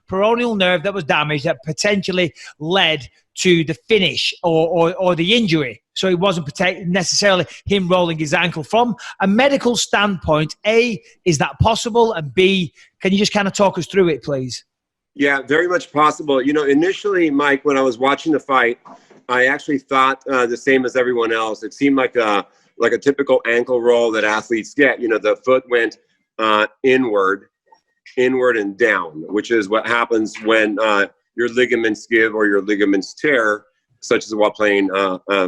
peroneal nerve that was damaged that potentially led to the finish or the injury. So it wasn't necessarily him rolling his ankle. From a medical standpoint, A, is that possible? And B, can you just kind of talk us through it, please? Yeah, very much possible. You know, initially, Mike, when I was watching the fight, I actually thought the same as everyone else. It seemed like a typical ankle roll that athletes get. You know, the foot went inward and down, which is what happens when your ligaments give or your ligaments tear, such as while playing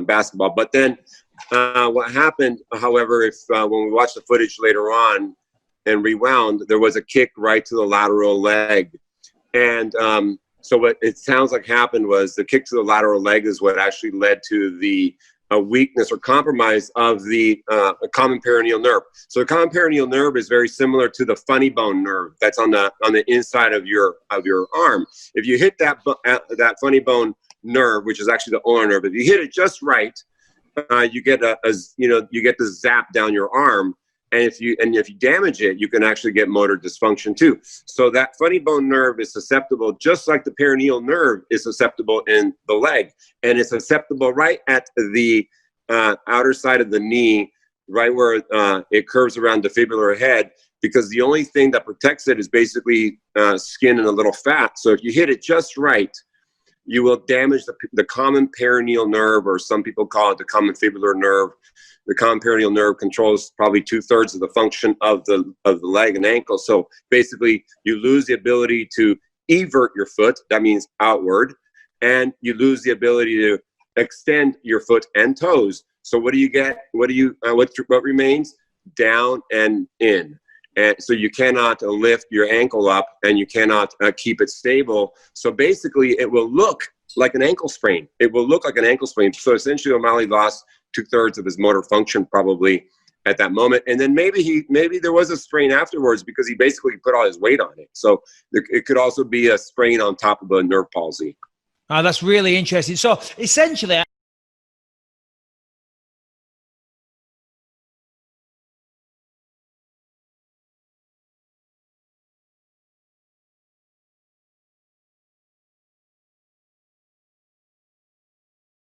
basketball. But then what happened, however, when we watched the footage later on and rewound, there was a kick right to the lateral leg. And so what it sounds like happened was the kick to the lateral leg is what actually led to the weakness or compromise of the common peroneal nerve. So the common peroneal nerve is very similar to the funny bone nerve that's on the inside of your arm. If you hit that funny bone nerve, which is actually the ulnar nerve, if you hit it just right, you get you get the zap down your arm. And if you damage it, you can actually get motor dysfunction too. So that funny bone nerve is susceptible, just like the peroneal nerve is susceptible in the leg, and it's susceptible right at the outer side of the knee, right where it curves around the fibular head. Because the only thing that protects it is basically skin and a little fat. So if you hit it just right, you will damage the common peroneal nerve, or some people call it the common fibular nerve. The common peroneal nerve controls probably 2/3 of the function of the leg and ankle. So basically, you lose the ability to evert your foot. That means outward, and you lose the ability to extend your foot and toes. So what do you get? What remains? Down and in. And so you cannot lift your ankle up, and you cannot keep it stable. So basically, it will look like an ankle sprain. It will look like an ankle sprain. So essentially, O'Malley lost 2/3 of his motor function probably at that moment. And then maybe there was a strain afterwards because he basically put all his weight on it. So it could also be a strain on top of a nerve palsy. Oh, that's really interesting. So essentially,